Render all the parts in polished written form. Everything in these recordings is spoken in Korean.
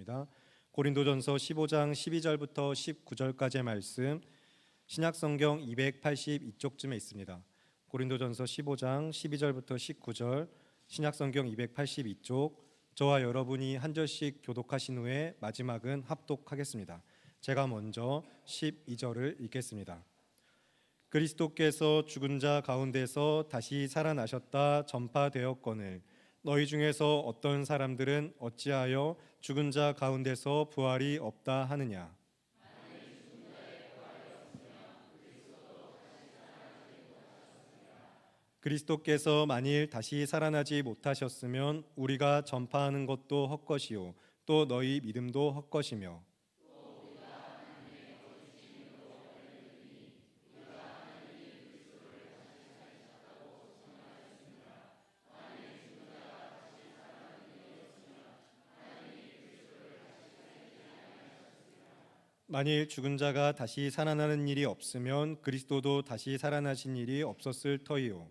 읽겠습니다. 고린도전서 15장 12절부터 19절까지의 말씀, 신약성경 282쪽쯤에 있습니다. 고린도전서 15장 12절부터 19절, 신약성경 282쪽, 저와 여러분이 한 절씩 교독하신 후에 마지막은 합독하겠습니다. 제가 먼저 12절을 읽겠습니다. 그리스도께서 죽은 자 가운데서 다시 살아나셨다 전파되었거늘 너희 중에서 어떤 사람들은 어찌하여 죽은 자 가운데서 부활이 없다 하느냐. 그리스도께서 만일 다시 살아나지 못하셨으면 우리가 전파하는 것도 헛것이요 또 너희 믿음도 헛것이며 만일 죽은 자가 다시 살아나는 일이 없으면 그리스도도 다시 살아나신 일이 없었을 터이요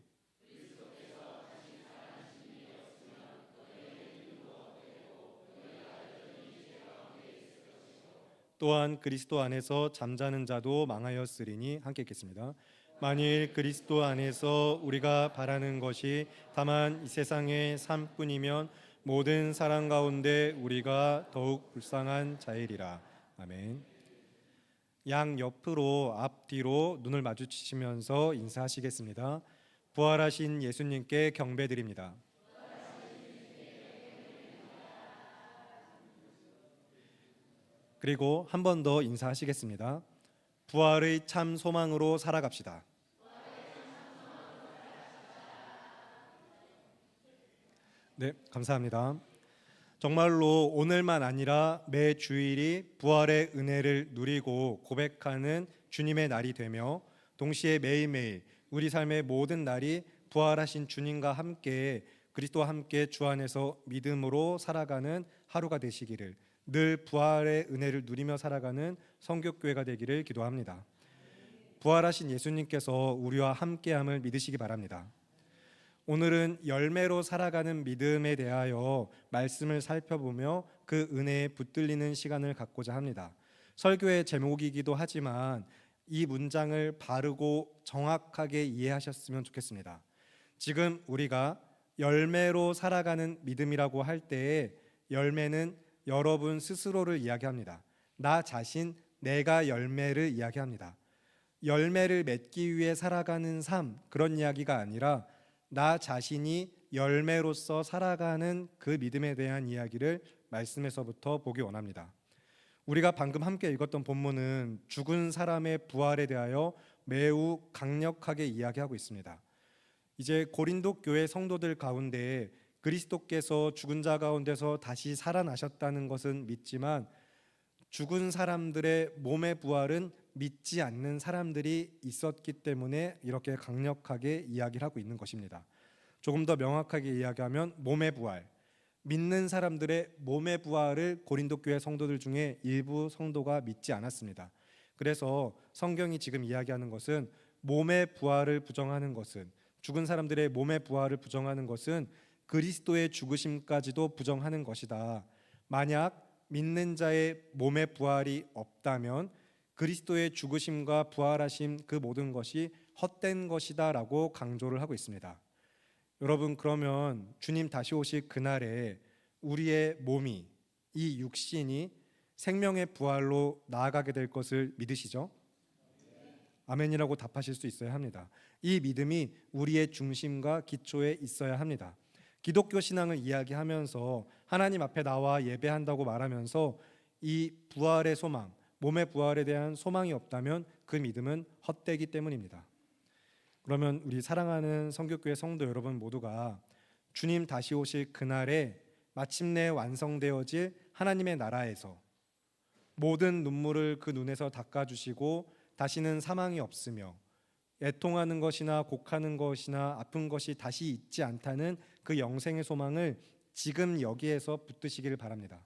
또한 그리스도 안에서 잠자는 자도 망하였으리니 함께 읽겠습니다. 만일 그리스도 안에서 우리가 바라는 것이 다만 이 세상의 삶뿐이면 모든 사람 가운데 우리가 더욱 불쌍한 자이리라. 아멘. 양 옆으로 앞뒤로 눈을 마주치시면서 인사하시겠습니다. 부활하신 예수님께 경배드립니다. 그리고 한 번 더 인사하시겠습니다. 부활의 참 소망으로 살아갑시다. 네, 감사합니다. 정말로 오늘만 아니라 매 주일이 부활의 은혜를 누리고 고백하는 주님의 날이 되며 동시에 매일매일 우리 삶의 모든 날이 부활하신 주님과 함께 그리스도와 함께 주 안에서 믿음으로 살아가는 하루가 되시기를, 늘 부활의 은혜를 누리며 살아가는 성교교회가 되기를 기도합니다. 부활하신 예수님께서 우리와 함께함을 믿으시기 바랍니다. 오늘은 열매로 살아가는 믿음에 대하여 말씀을 살펴보며 그 은혜에 붙들리는 시간을 갖고자 합니다. 설교의 제목이기도 하지만 이 문장을 바르고 정확하게 이해하셨으면 좋겠습니다. 지금 우리가 열매로 살아가는 믿음이라고 할 때에 열매는 여러분 스스로를 이야기합니다. 나 자신, 내가 열매를 이야기합니다. 열매를 맺기 위해 살아가는 삶, 그런 이야기가 아니라 나 자신이 열매로서 살아가는 그 믿음에 대한 이야기를 말씀에서부터 보기 원합니다. 우리가 방금 함께 읽었던 본문은 죽은 사람의 부활에 대하여 매우 강력하게 이야기하고 있습니다. 이제 고린도 교회 성도들 가운데 그리스도께서 죽은 자 가운데서 다시 살아나셨다는 것은 믿지만 죽은 사람들의 몸의 부활은 믿지 않는 사람들이 있었기 때문에 이렇게 강력하게 이야기를 하고 있는 것입니다. 조금 더 명확하게 이야기하면 몸의 부활, 믿는 사람들의 몸의 부활을 고린도 교회 성도들 중에 일부 성도가 믿지 않았습니다. 그래서 성경이 지금 이야기하는 것은 몸의 부활을 부정하는 것은, 죽은 사람들의 몸의 부활을 부정하는 것은 그리스도의 죽으심까지도 부정하는 것이다. 만약 믿는 자의 몸의 부활이 없다면 그리스도의 죽으심과 부활하심 그 모든 것이 헛된 것이다 라고 강조를 하고 있습니다. 여러분, 그러면 주님 다시 오실 그날에 우리의 몸이, 이 육신이 생명의 부활로 나아가게 될 것을 믿으시죠? 아멘이라고 답하실 수 있어야 합니다. 이 믿음이 우리의 중심과 기초에 있어야 합니다. 기독교 신앙을 이야기하면서 하나님 앞에 나와 예배한다고 말하면서 이 부활의 소망, 몸의 부활에 대한 소망이 없다면 그 믿음은 헛되기 때문입니다. 그러면 우리 사랑하는 성교교회 성도 여러분 모두가 주님 다시 오실 그날에 마침내 완성되어질 하나님의 나라에서 모든 눈물을 그 눈에서 닦아주시고 다시는 사망이 없으며 애통하는 것이나 곡하는 것이나 아픈 것이 다시 있지 않다는 그 영생의 소망을 지금 여기에서 붙드시기를 바랍니다.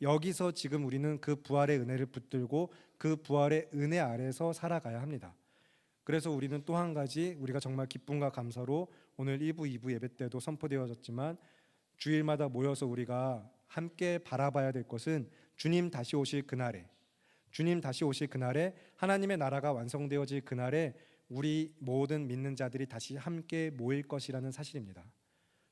여기서 지금 우리는 그 부활의 은혜를 붙들고 그 부활의 은혜 아래서 살아가야 합니다. 그래서 우리는 또 한 가지, 우리가 정말 기쁨과 감사로 오늘 1부, 2부 예배 때도 선포되어졌지만 주일마다 모여서 우리가 함께 바라봐야 될 것은 주님 다시 오실 그날에, 주님 다시 오실 그날에, 하나님의 나라가 완성되어질 그날에 우리 모든 믿는 자들이 다시 함께 모일 것이라는 사실입니다.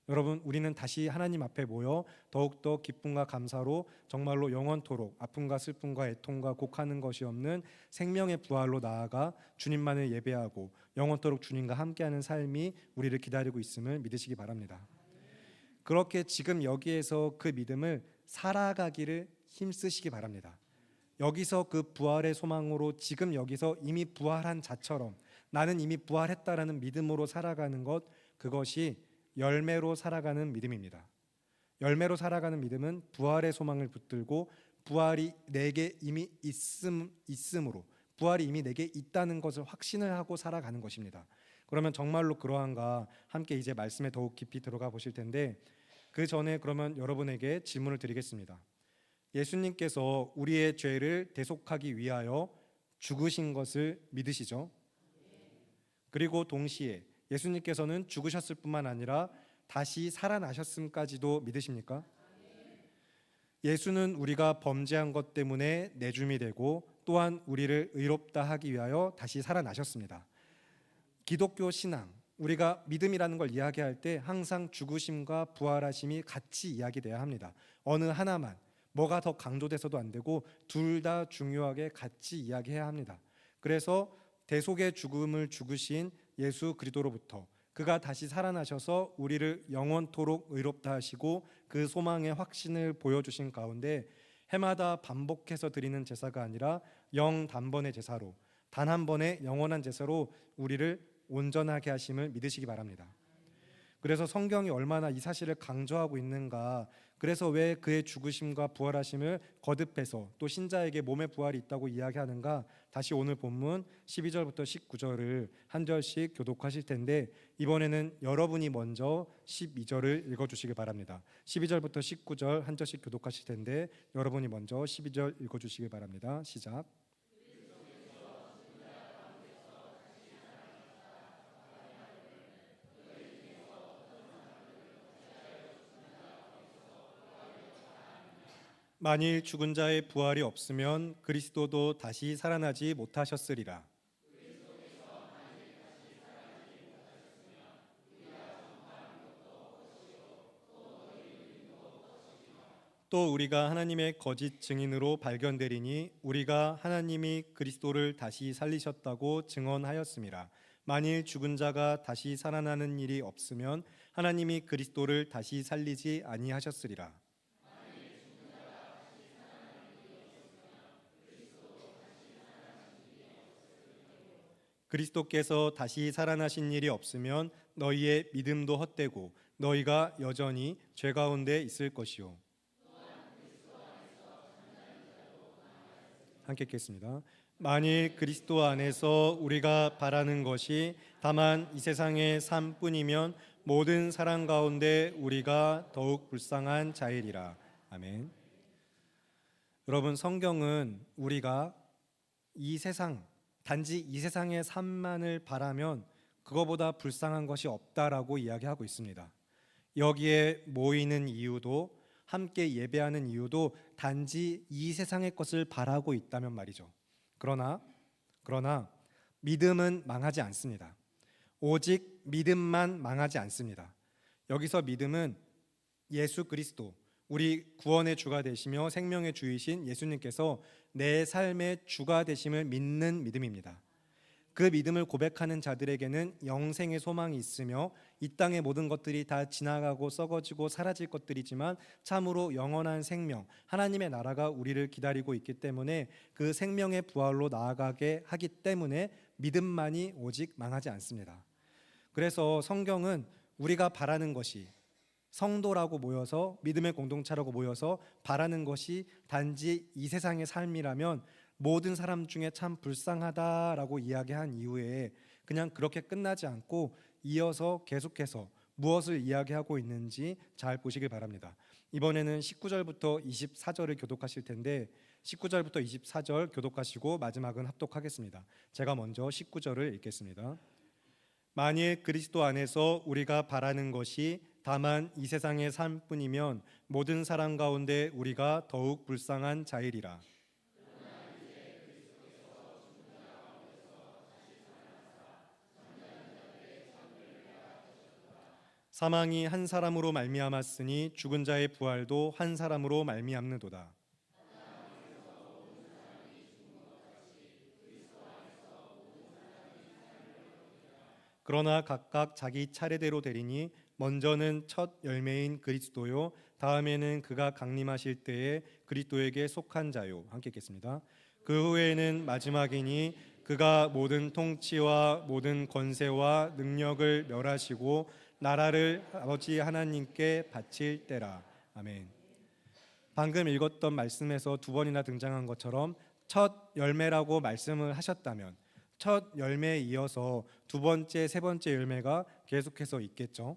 여러분, 우리는 다시 하나님 앞에 모여 더욱더 기쁨과 감사로 정말로 영원토록 아픔과 슬픔과 애통과 곡하는 것이 없는 생명의 부활로 나아가 주님만을 예배하고 영원토록 주님과 함께하는 삶이 우리를 기다리고 있음을 믿으시기 바랍니다. 그렇게 지금 여기에서 그 믿음을 살아가기를 힘쓰시기 바랍니다. 여기서 그 부활의 소망으로 지금 여기서 이미 부활한 자처럼 나는 이미 부활했다라는 믿음으로 살아가는 것, 그것이 열매로 살아가는 믿음입니다. 열매로 살아가는 믿음은 부활의 소망을 붙들고 부활이 내게 이미 있음으로, 부활이 이미 내게 있다는 것을 확신을 하고 살아가는 것입니다. 그러면 정말로 그러한가 함께 이제 말씀에 더욱 깊이 들어가 보실 텐데, 그 전에 그러면 여러분에게 질문을 드리겠습니다. 예수님께서 우리의 죄를 대속하기 위하여 죽으신 것을 믿으시죠? 그리고 동시에 예수님께서는 죽으셨을 뿐만 아니라 다시 살아나셨음까지도 믿으십니까? 예수는 우리가 범죄한 것 때문에 내줌이 되고 또한 우리를 의롭다 하기 위하여 다시 살아나셨습니다. 기독교 신앙, 우리가 믿음이라는 걸 이야기할 때 항상 죽으심과 부활하심이 같이 이야기돼야 합니다. 어느 하나만, 뭐가 더 강조돼서도 안 되고 둘 다 중요하게 같이 이야기해야 합니다. 그래서 대속의 죽음을 죽으신 예수 그리스도로부터 그가 다시 살아나셔서 우리를 영원토록 의롭다 하시고 그 소망의 확신을 보여주신 가운데 해마다 반복해서 드리는 제사가 아니라 영단번의 제사로, 단 한 번의 영원한 제사로 우리를 온전하게 하심을 믿으시기 바랍니다. 그래서 성경이 얼마나 이 사실을 강조하고 있는가, 그래서 왜 그의 죽으심과 부활하심을 거듭해서 또 신자에게 몸의 부활이 있다고 이야기하는가, 다시 오늘 본문 12절부터 19절을 한 절씩 교독하실 텐데, 이번에는 여러분이 먼저 12절을 읽어주시기 바랍니다. 12절부터 19절 한 절씩 교독하실 텐데 여러분이 먼저 12절 읽어주시기 바랍니다. 시작. 만일 죽은 자의 부활이 없으면 그리스도도 다시 살아나지 못하셨으리라. 또 우리가 하나님의 거짓 증인으로 발견되리니 우리가 하나님이 그리스도를 다시 살리셨다고 증언하였음이라. 만일 죽은 자가 다시 살아나는 일이 없으면 하나님이 그리스도를 다시 살리지 아니하셨으리라. 그리스도께서 다시 살아나신 일이 없으면 너희의 믿음도 헛되고 너희가 여전히 죄 가운데 있을 것이요. 함께 읽겠습니다. 만일 그리스도 안에서 우리가 바라는 것이 다만 이 세상의 삶뿐이면 모든 사람 가운데 우리가 더욱 불쌍한 자이리라. 아멘. 여러분, 성경은 우리가 이 세상, 단지 이 세상의 삶만을 바라면 그거보다 불쌍한 것이 없다라고 이야기하고 있습니다. 여기에 모이는 이유도, 함께 예배하는 이유도 단지 이 세상의 것을 바라고 있다면 말이죠. 그러나 믿음은 망하지 않습니다. 오직 믿음만 망하지 않습니다. 여기서 믿음은 예수 그리스도, 우리 구원의 주가 되시며 생명의 주이신 예수님께서 내 삶의 주가 되심을 믿는 믿음입니다. 그 믿음을 고백하는 자들에게는 영생의 소망이 있으며 이 땅의 모든 것들이 다 지나가고 썩어지고 사라질 것들이지만 참으로 영원한 생명, 하나님의 나라가 우리를 기다리고 있기 때문에 그 생명의 부활로 나아가게 하기 때문에 믿음만이 오직 망하지 않습니다. 그래서 성경은 우리가 바라는 것이, 성도라고 모여서 믿음의 공동체라고 모여서 바라는 것이 단지 이 세상의 삶이라면 모든 사람 중에 참 불쌍하다라고 이야기한 이후에 그냥 그렇게 끝나지 않고 이어서 계속해서 무엇을 이야기하고 있는지 잘 보시길 바랍니다. 이번에는 19절부터 24절을 교독하실 텐데 19절부터 24절 교독하시고 마지막은 합독하겠습니다. 제가 먼저 19절을 읽겠습니다. 만일 그리스도 안에서 우리가 바라는 것이 다만 이 세상의 삶뿐이면 모든 사람 가운데 우리가 더욱 불쌍한 자이리라. 사망이 한 사람으로 말미암았으니 죽은 자의 부활도 한 사람으로 말미암는도다. 그러나 각각 자기 차례대로 되리니 먼저는 첫 열매인 그리스도요, 다음에는 그가 강림하실 때에 그리스도에게 속한 자요. 함께 읽겠습니다. 그 후에는 마지막이니 그가 모든 통치와 모든 권세와 능력을 멸하시고 나라를 아버지 하나님께 바칠 때라. 아멘. 방금 읽었던 말씀에서 두 번이나 등장한 것처럼 첫 열매라고 말씀을 하셨다면 첫 열매에 이어서 두 번째, 세 번째 열매가 계속해서 있겠죠.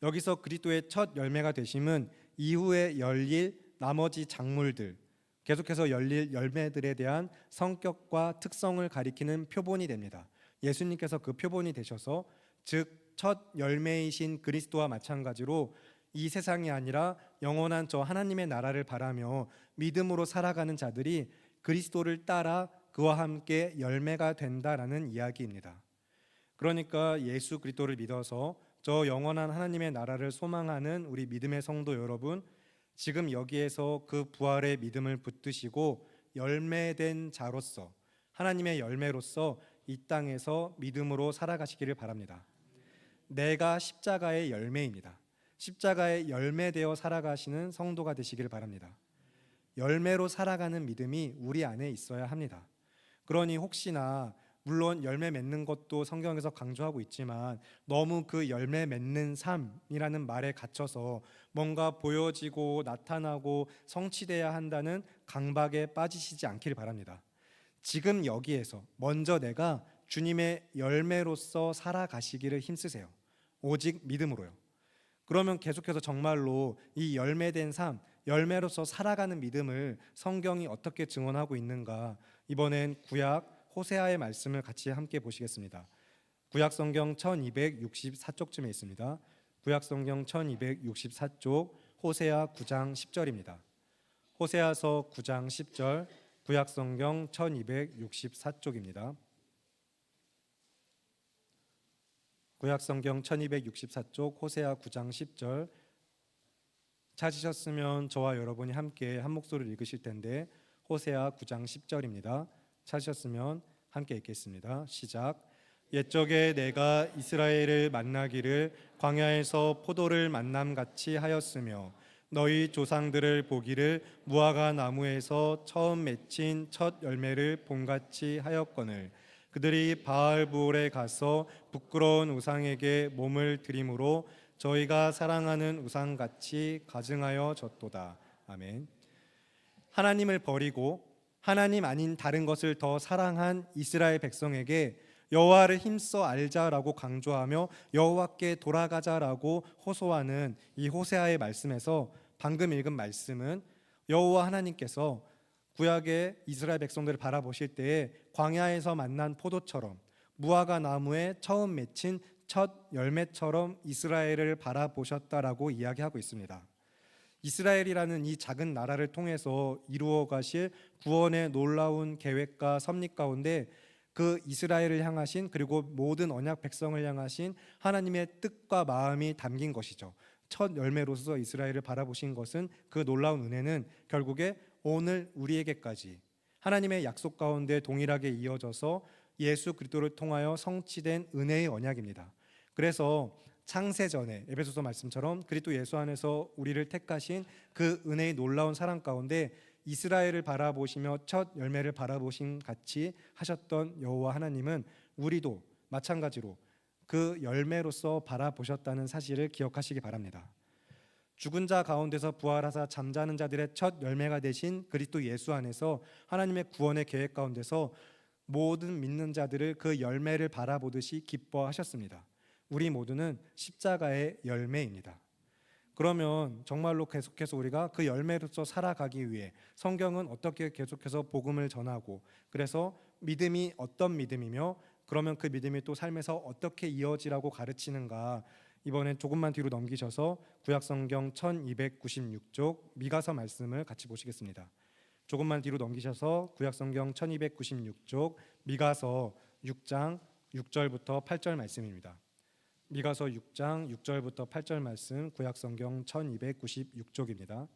여기서 그리스도의 첫 열매가 되심은 이후에 열릴 나머지 작물들, 계속해서 열릴 열매들에 대한 성격과 특성을 가리키는 표본이 됩니다. 예수님께서 그 표본이 되셔서 즉 첫 열매이신 그리스도와 마찬가지로 이 세상이 아니라 영원한 저 하나님의 나라를 바라며 믿음으로 살아가는 자들이 그리스도를 따라 그와 함께 열매가 된다라는 이야기입니다. 그러니까 예수 그리스도를 믿어서 저 영원한 하나님의 나라를 소망하는 우리 믿음의 성도 여러분, 지금 여기에서 그 부활의 믿음을 붙드시고 열매된 자로서 하나님의 열매로서 이 땅에서 믿음으로 살아가시기를 바랍니다. 내가 십자가의 열매입니다. 십자가의 열매되어 살아가시는 성도가 되시기를 바랍니다. 열매로 살아가는 믿음이 우리 안에 있어야 합니다. 그러니 혹시나 물론 열매 맺는 것도 성경에서 강조하고 있지만 너무 그 열매 맺는 삶이라는 말에 갇혀서 뭔가 보여지고 나타나고 성취돼야 한다는 강박에 빠지시지 않기를 바랍니다. 지금 여기에서 먼저 내가 주님의 열매로서 살아가시기를 힘쓰세요. 오직 믿음으로요. 그러면 계속해서 정말로 이 열매된 삶, 열매로서 살아가는 믿음을 성경이 어떻게 증언하고 있는가, 이번엔 구약 호세아의 말씀을 같이 함께 보시겠습니다. 구약 성경 1264쪽쯤에 있습니다. 구약 성경 1264쪽 호세아 9장 10절입니다. 호세아서 9장 10절, 구약 성경 1264쪽입니다. 구약 성경 1264쪽 호세아 9장 10절 찾으셨으면 저와 여러분이 함께 한 목소리를 읽으실 텐데 호세아 9장 10절입니다. 찾으셨으면 함께 읽겠습니다. 시작. 옛적에 내가 이스라엘을 만나기를 광야에서 포도를 만남같이 하였으며 너희 조상들을 보기를 무화과 나무에서 처음 맺힌 첫 열매를 봄같이 하였거늘 그들이 바알부올에 가서 부끄러운 우상에게 몸을 드림으로 저희가 사랑하는 우상같이 가증하여 졌도다. 아멘. 하나님을 버리고 하나님 아닌 다른 것을 더 사랑한 이스라엘 백성에게 여호와를 힘써 알자라고 강조하며 여호와께 돌아가자라고 호소하는 이 호세아의 말씀에서 방금 읽은 말씀은 여호와 하나님께서 구약의 이스라엘 백성들을 바라보실 때에 광야에서 만난 포도처럼 무화과 나무에 처음 맺힌 첫 열매처럼 이스라엘을 바라보셨다라고 이야기하고 있습니다. 이스라엘이라는 이 작은 나라를 통해서 이루어 가실 구원의 놀라운 계획과 섭리 가운데 그 이스라엘을 향하신 그리고 모든 언약 백성을 향하신 하나님의 뜻과 마음이 담긴 것이죠. 첫 열매로서 이스라엘을 바라보신 것은 그 놀라운 은혜는 결국에 오늘 우리에게까지 하나님의 약속 가운데 동일하게 이어져서 예수 그리스도를 통하여 성취된 은혜의 언약입니다. 그래서 창세전에 에베소서 말씀처럼 그리스도 예수 안에서 우리를 택하신 그 은혜의 놀라운 사랑 가운데 이스라엘을 바라보시며 첫 열매를 바라보신 같이 하셨던 여호와 하나님은 우리도 마찬가지로 그 열매로서 바라보셨다는 사실을 기억하시기 바랍니다. 죽은 자 가운데서 부활하사 잠자는 자들의 첫 열매가 되신 그리스도 예수 안에서 하나님의 구원의 계획 가운데서 모든 믿는 자들을 그 열매를 바라보듯이 기뻐하셨습니다. 우리 모두는 십자가의 열매입니다. 그러면 정말로 계속해서 우리가 그 열매로서 살아가기 위해 성경은 어떻게 계속해서 복음을 전하고 그래서 믿음이 어떤 믿음이며 그러면 그 믿음이 또 삶에서 어떻게 이어지라고 가르치는가, 이번엔 조금만 뒤로 넘기셔서 구약성경 1296쪽 미가서 말씀을 같이 보시겠습니다. 조금만 뒤로 넘기셔서 구약성경 1296쪽 미가서 6장 6절부터 8절 말씀입니다. 미가서 6장 6절부터 8절 말씀 구약성경 1296쪽입니다.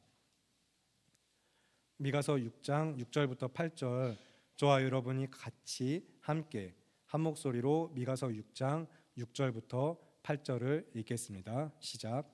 미가서 6장 6절부터 8절 저와 여러분이 같이 함께 한 목소리로 미가서 6장 6절부터 8절을 읽겠습니다. 시작.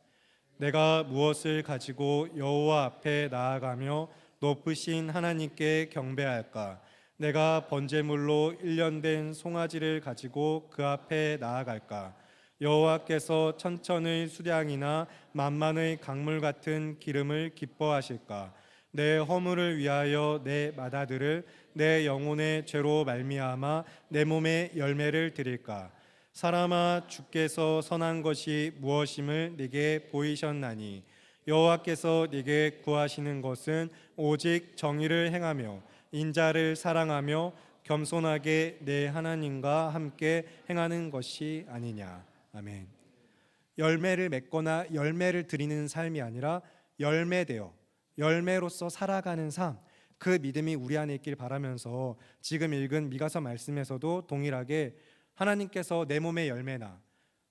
내가 무엇을 가지고 여호와 앞에 나아가며 높으신 하나님께 경배할까? 내가 번제물로 일련된 송아지를 가지고 그 앞에 나아갈까? 여호와께서 천천의 수량이나 만만의 강물 같은 기름을 기뻐하실까? 내 허물을 위하여 내 맏아들을 내 영혼의 죄로 말미암아 내 몸에 열매를 드릴까? 사람아, 주께서 선한 것이 무엇임을 네게 보이셨나니 여호와께서 네게 구하시는 것은 오직 정의를 행하며 인자를 사랑하며 겸손하게 내 하나님과 함께 행하는 것이 아니냐. 아멘. 열매를 맺거나 열매를 드리는 삶이 아니라 열매되어 열매로서 살아가는 삶, 그 믿음이 우리 안에 있길 바라면서 지금 읽은 미가서 말씀에서도 동일하게 하나님께서 내 몸의 열매나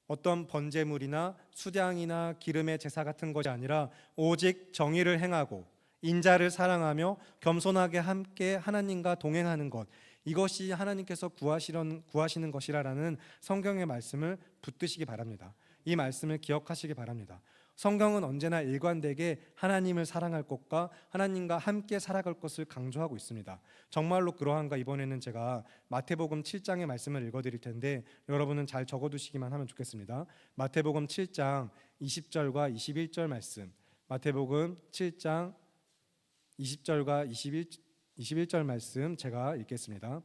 어떤 번제물이나 수량이나 기름의 제사 같은 것이 아니라 오직 정의를 행하고 인자를 사랑하며 겸손하게 함께 하나님과 동행하는 것, 이것이 하나님께서 구하시는 것이라는 성경의 말씀을 붙드시기 바랍니다. 이 말씀을 기억하시기 바랍니다. 성경은 언제나 일관되게 하나님을 사랑할 것과 하나님과 함께 살아갈 것을 강조하고 있습니다. 정말로 그러한가? 이번에는 제가 마태복음 7장의 말씀을 읽어드릴 텐데 여러분은 잘 적어두시기만 하면 좋겠습니다. 마태복음 7장 20절과 21절 말씀, 마태복음 7장 20절과 21절 말씀 제가 읽겠습니다.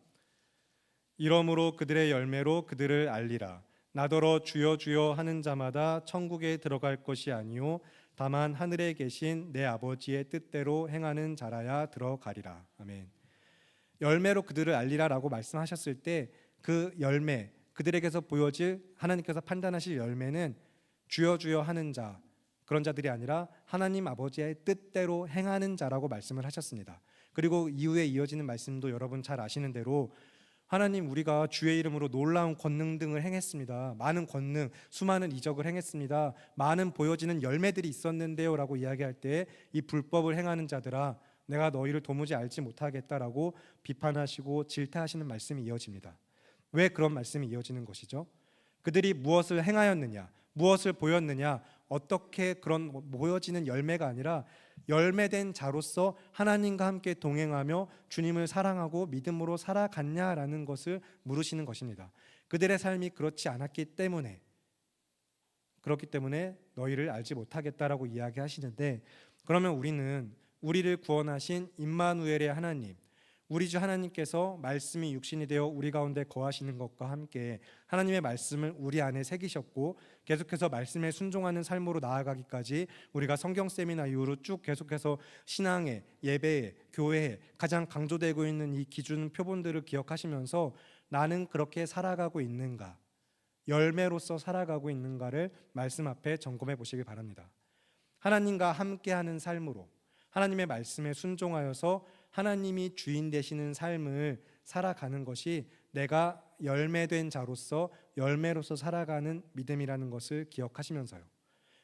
이러므로 그들의 열매로 그들을 알리라. 나더러 주여 주여 하는 자마다 천국에 들어갈 것이 아니요 다만 하늘에 계신 내 아버지의 뜻대로 행하는 자라야 들어가리라. 아멘. 열매로 그들을 알리라라고 말씀하셨을 때 그 열매, 그들에게서 보여질 하나님께서 판단하실 열매는 주여 주여 하는 자, 그런 자들이 아니라 하나님 아버지의 뜻대로 행하는 자라고 말씀을 하셨습니다. 그리고 이후에 이어지는 말씀도 여러분 잘 아시는 대로 하나님, 우리가 주의 이름으로 놀라운 권능 등을 행했습니다. 많은 권능, 수많은 이적을 행했습니다. 많은 보여지는 열매들이 있었는데요 라고 이야기할 때 이 불법을 행하는 자들아, 내가 너희를 도무지 알지 못하겠다라고 비판하시고 질타하시는 말씀이 이어집니다. 왜 그런 말씀이 이어지는 것이죠? 그들이 무엇을 행하였느냐, 무엇을 보였느냐, 어떻게 그런 보여지는 열매가 아니라 열매된 자로서 하나님과 함께 동행하며 주님을 사랑하고 믿음으로 살아갔냐라는 것을 물으시는 것입니다. 그들의 삶이 그렇지 않았기 때문에, 그렇기 때문에 너희를 알지 못하겠다라고 이야기하시는데, 그러면 우리는 우리를 구원하신 임마누엘의 하나님, 우리 주 하나님께서 말씀이 육신이 되어 우리 가운데 거하시는 것과 함께 하나님의 말씀을 우리 안에 새기셨고 계속해서 말씀에 순종하는 삶으로 나아가기까지 우리가 성경 세미나 이후로 쭉 계속해서 신앙에, 예배에, 교회에 가장 강조되고 있는 이 기준 표본들을 기억하시면서 나는 그렇게 살아가고 있는가, 열매로서 살아가고 있는가를 말씀 앞에 점검해 보시기 바랍니다. 하나님과 함께하는 삶으로 하나님의 말씀에 순종하여서 하나님이 주인 되시는 삶을 살아가는 것이 내가 열매된 자로서 열매로서 살아가는 믿음이라는 것을 기억하시면서요.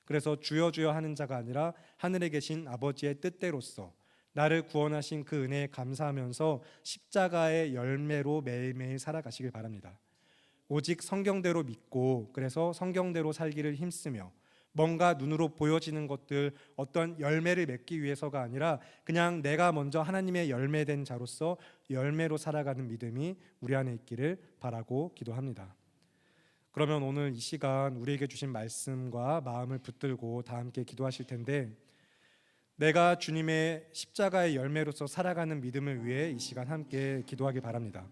그래서 주여 주여 하는 자가 아니라 하늘에 계신 아버지의 뜻대로서 나를 구원하신 그 은혜에 감사하면서 십자가의 열매로 매일매일 살아가시길 바랍니다. 오직 성경대로 믿고 그래서 성경대로 살기를 힘쓰며 뭔가 눈으로 보여지는 것들, 어떤 열매를 맺기 위해서가 아니라 그냥 내가 먼저 하나님의 열매된 자로서 열매로 살아가는 믿음이 우리 안에 있기를 바라고 기도합니다. 그러면 오늘 이 시간 우리에게 주신 말씀과 마음을 붙들고 다 함께 기도하실 텐데, 내가 주님의 십자가의 열매로서 살아가는 믿음을 위해 이 시간 함께 기도하기 바랍니다.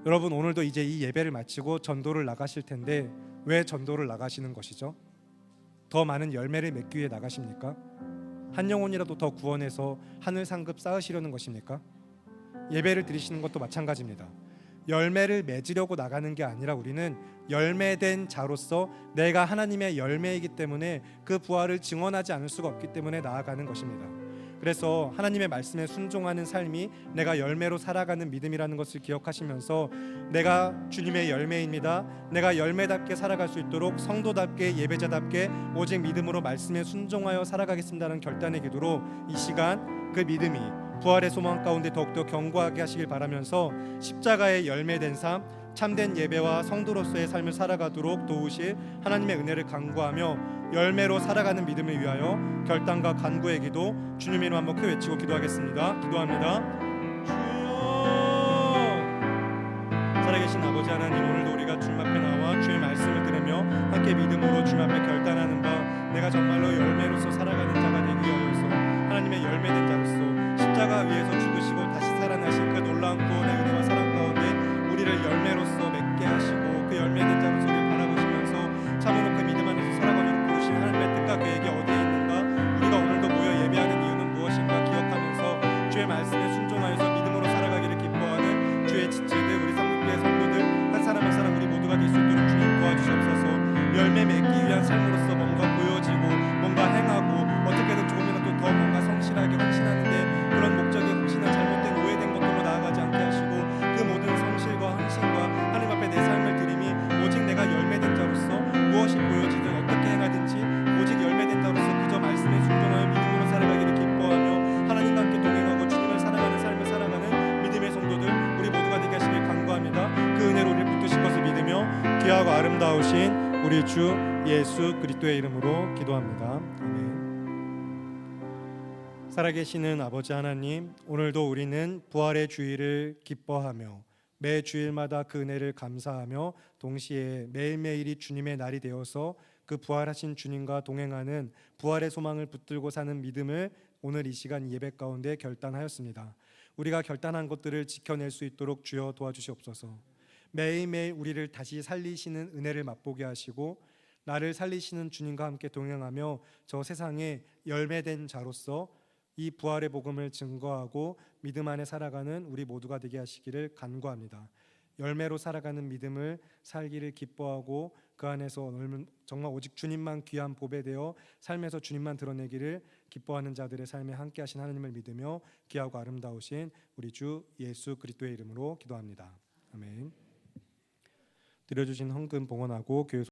여러분, 오늘도 이제 이 예배를 마치고 전도를 나가실 텐데 왜 전도를 나가시는 것이죠? 더 많은 열매를 맺기 위해 나가십니까? 한 영혼이라도 더 구원해서 하늘 상급 쌓으시려는 것입니까? 예배를 드리시는 것도 마찬가지입니다. 열매를 맺으려고 나가는 게 아니라 우리는 열매된 자로서 내가 하나님의 열매이기 때문에 그 부활을 증언하지 않을 수가 없기 때문에 나아가는 것입니다. 그래서 하나님의 말씀에 순종하는 삶이 내가 열매로 살아가는 믿음이라는 것을 기억하시면서 내가 주님의 열매입니다. 내가 열매답게 살아갈 수 있도록 성도답게 예배자답게 오직 믿음으로 말씀에 순종하여 살아가겠습니다는 결단의 기도로 이 시간 그 믿음이 부활의 소망 가운데 더욱더 견고하게 하시길 바라면서 십자가의 열매된 삶, 참된 예배와 성도로서의 삶을 살아가도록 도우실 하나님의 은혜를 간구하며 열매로 살아가는 믿음을 위하여 결단과 간구의 기도 주님 이름 한번 크게 외치고 기도하겠습니다. 기도합니다. 주여, 살아계신 아버지 하나님, 오늘도 우리가 주님 앞에 나와 주의 말씀을 들으며 함께 믿음으로 주님 앞에 결단하는 바 내가 정말로 열매로서 살아가는 자가 되기 위하여서 하나님의 열매된 자로서 십자가 위에서 죽으시고 다시 살아나신 그 놀라운 구원의 은혜와 사랑 가운데 우리를 열매로서 맺게 하시고 그 열매된 자로서 우리를 바라보시면서 참으로 그 믿음 안에서 살아가도록 부르신 하나님의 뜻과 계획이 어디에 있는가, 우리가 오늘도 모여 예배하는 이유는 무엇인가 기억하면서 주의 말씀에 순종하여서 믿음으로 살아가기를 기뻐하는 주의 지체들, 우리 삼국교회 성도들 한 사람 한 사람 우리 모두가 될 수 있도록 주님 도와주시옵소서. 열매 맺기 위한 삶으로서 뭔가 보여지고 뭔가 행하고 어떻게든 조금이라도 더 뭔가 성실하게 헌신하는데 그런 목적이 혹시나 잘못된 오해된 것들로 나아가지 않게 하시고 그 모든 성실과 헌신과 하나님 앞에 내 삶을 드림이 오직 내가 열매된 자로서 무엇이 보여지든 어떻게 행하든지 오직 열매된 자로서 그저 말씀에 순종하여 믿음으로 살아가기를 기뻐하며 하나님과 함께 동행하고 주님을 사랑하는 삶을 살아가는 믿음의 성도들 우리 모두가 되게 하시길 간구합니다. 그 은혜로 우리를 붙드실 것을 믿으며 귀하고 아름다우신 우리 주 예수 그리스도의 이름으로 기도합니다. 아멘. 살아계시는 아버지 하나님, 오늘도 우리는 부활의 주일을 기뻐하며 매 주일마다 그 은혜를 감사하며 동시에 매일매일이 주님의 날이 되어서 그 부활하신 주님과 동행하는 부활의 소망을 붙들고 사는 믿음을 오늘 이 시간 예배 가운데 결단하였습니다. 우리가 결단한 것들을 지켜낼 수 있도록 주여 도와주시옵소서. 매일매일 우리를 다시 살리시는 은혜를 맛보게 하시고 나를 살리시는 주님과 함께 동행하며 저 세상에 열매된 자로서 이 부활의 복음을 증거하고 믿음 안에 살아가는 우리 모두가 되게 하시기를 간구합니다. 열매로 살아가는 믿음을 살기를 기뻐하고 그 안에서 정말 오직 주님만 귀한 보배 되어 삶에서 주님만 드러내기를 기뻐하는 자들의 삶에 함께 하신 하나님을 믿으며 귀하고 아름다우신 우리 주 예수 그리스도의 이름으로 기도합니다. 아멘. 드려주신 헌금 봉헌하고 교회